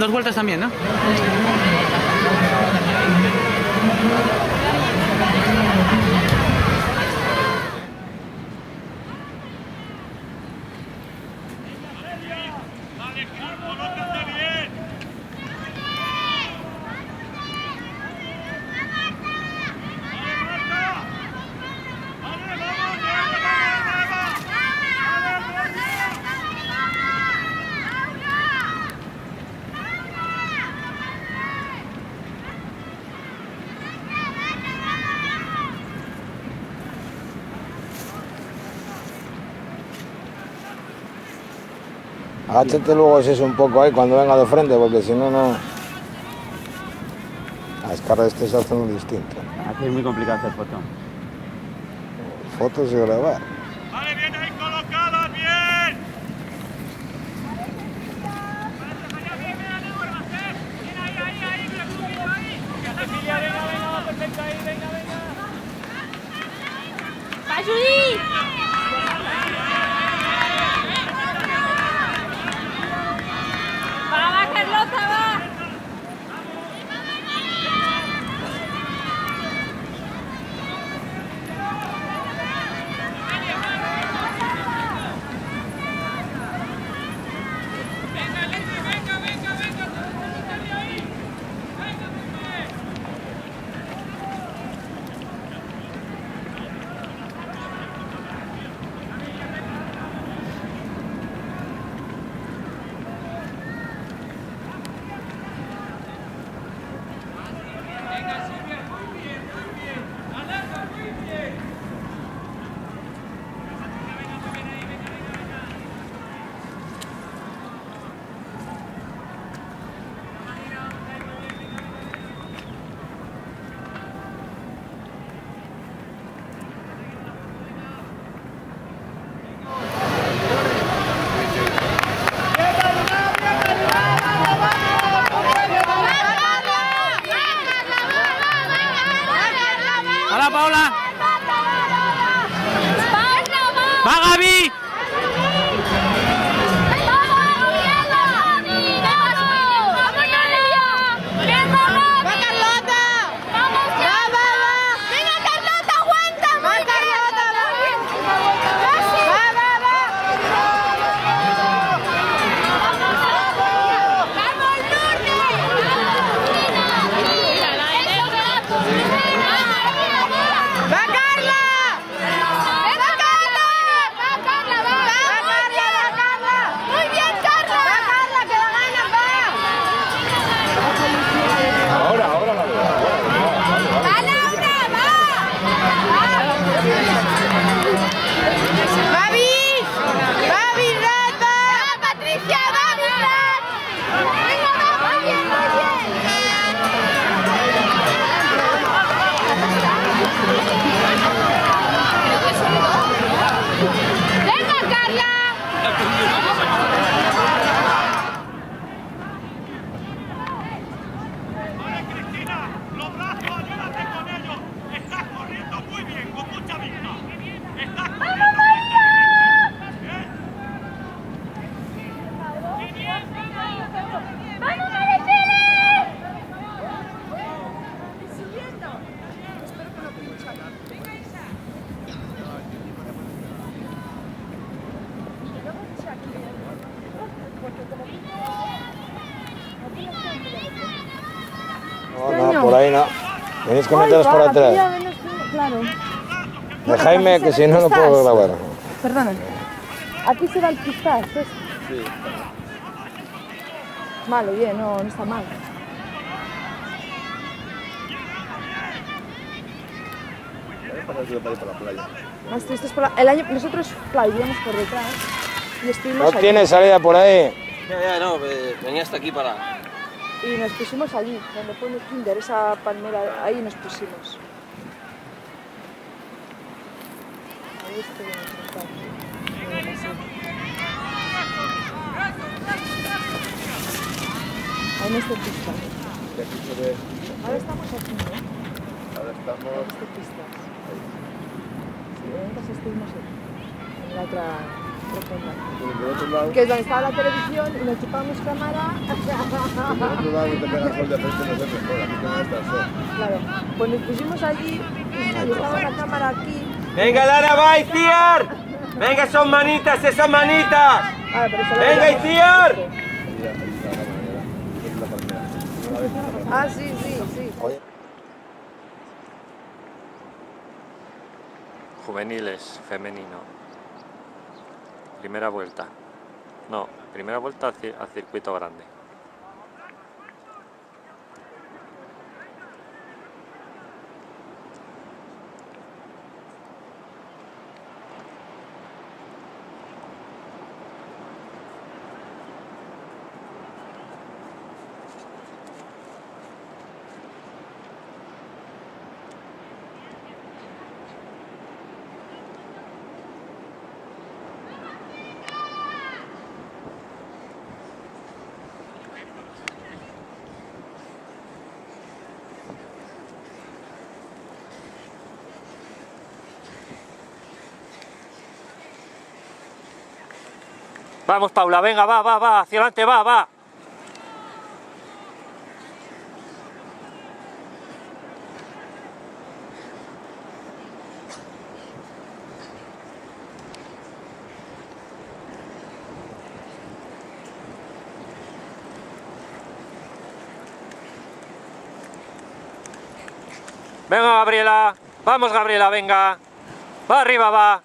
quedan 2 vueltas también, ¿no? Agáchate luego si es un poco ahí cuando venga de frente, porque si no, no... Las caras este se hacen un distinto. Aquí es muy complicado hacer foto. Fotos y grabar. Vale, bien ahí colocadas, bien. ¡Va, Judit! ¡Va, Carlota, va! ¡Hola, Paula! ¡Va, Gaby! No, por ahí no. Tenéis que meteros por atrás. Claro. De Jaime, que si no, no puedo grabar. Perdona. Aquí se va el cristal. Sí. Vale, bien, no está mal. Más tristes por el año, nosotros, claro, vivíamos por detrás y estuvimos ¿No allí. tiene salida por ahí? Ya, no, venía hasta aquí para... Y nos pusimos allí, donde pone Kinder, esa palmera, ahí nos pusimos. Ahí estuvimos. Ahí en este pista. Ahora estamos aquí, ¿no? Ahora estamos... En este pistas. Sí, antes estuvimos en la otra... profunda. Por otro lado, Que es donde estaba la televisión y nos chupamos cámara. por otro lado, no te pegas sol de frente, no ves mejor. Aquí tengo esta sol. Claro, pues nos pusimos allí y estaba la cámara aquí. Venga, Lara, va, Iciar. Venga, son manitas, son manitas. Ah, pero eso lo Venga, veíamos. Iciar. Ah, sí, sí, sí. Juveniles, femenino. Primera vuelta. No, primera vuelta al circuito grande. Vamos, Paula, venga, va, hacia adelante, va. Venga, Gabriela, vamos, Gabriela, venga. Va arriba, va.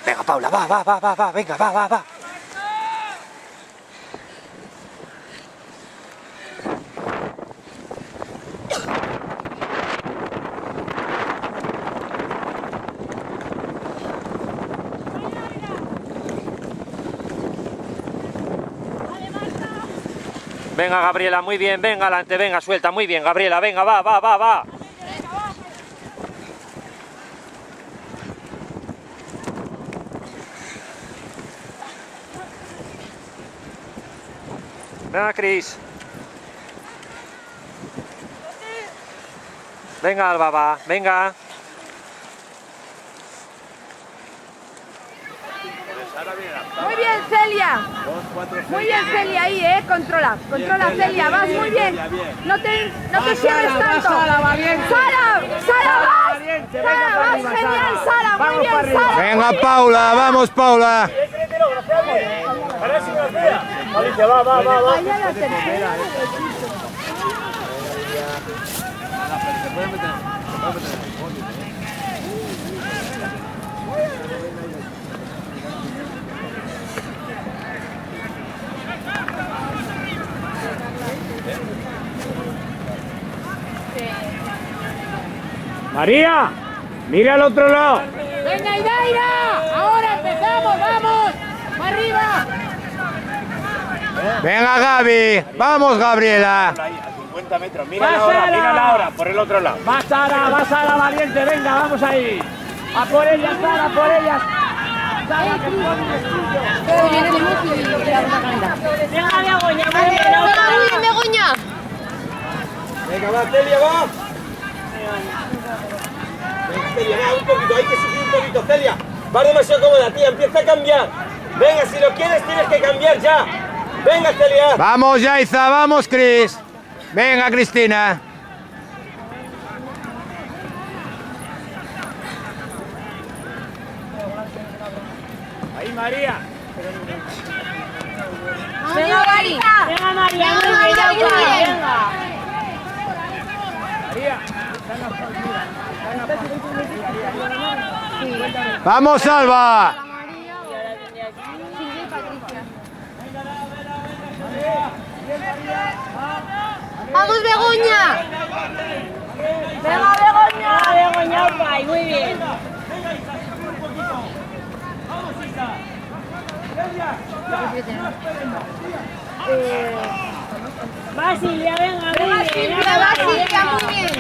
Venga, Paula, va, venga, va. Venga, Gabriela, muy bien, venga, adelante, venga, suelta, muy bien, Gabriela, venga, va. Venga, Cris. Venga, Alba, va, venga. Muy bien, Celia. Muy bien, Celia, ahí, controla, Celia, vas muy bien. No te cierres tanto. Sara, va bien. Sara, vas genial, Sara, muy bien, Sara. Venga, Paula, vamos, Paula. Vaya la tercera. María, mira al otro lado. ¡Venga, Idaira! ¡Ahora empezamos! ¡Vamos! ¡Arriba! Venga, Gaby. Vamos, Gabriela. 50 metros, mírala ahora, por el otro lado. Va Sara, valiente, venga, vamos ahí. A por ellas, Sara, a por ellas. ¡Venga, Begoña! Venga, va, Celia, va. Venga, Celia, va, un poquito, hay que subir un poquito, Celia. Va demasiado cómoda, tía, empieza a cambiar. Venga, si lo quieres tienes que cambiar ya. Venga, Celia. Vamos, Yaiza, vamos, Cris. Venga, Cristina. Ahí, María. ¡Venga, Mari! ¡Venga, María! ¡Venga! Vamos, Alba. ¡Vamos, Begoña! ¡Venga, Begoña! Begoña, muy bien. Va, Silvia, venga, muy bien. Va, Silvia, muy bien.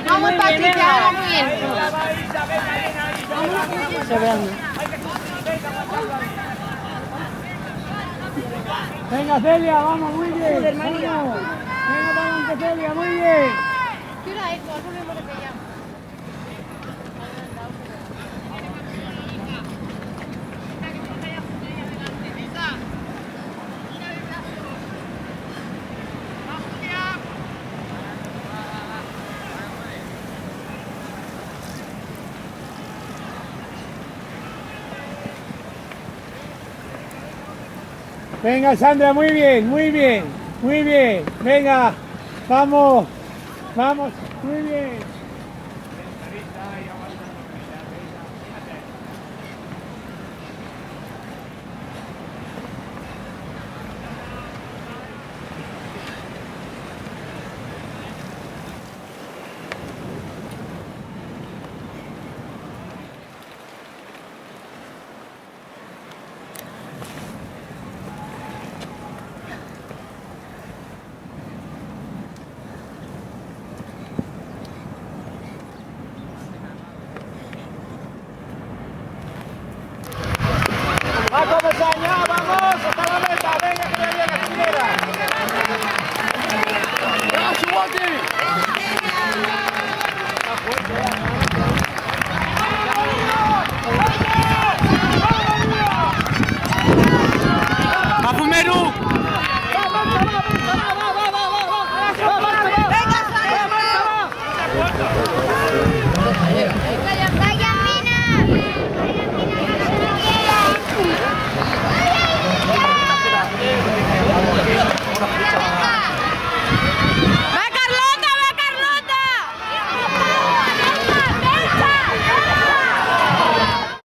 Vamos, Patricia, muy bien. Venga, Celia, vamos, muy bien. Venga, para adelante, Celia, muy bien. ¿Qué hora es? No me muero que ya. Venga, Sandra, muy bien, muy bien, muy bien. Venga, vamos, vamos, muy bien.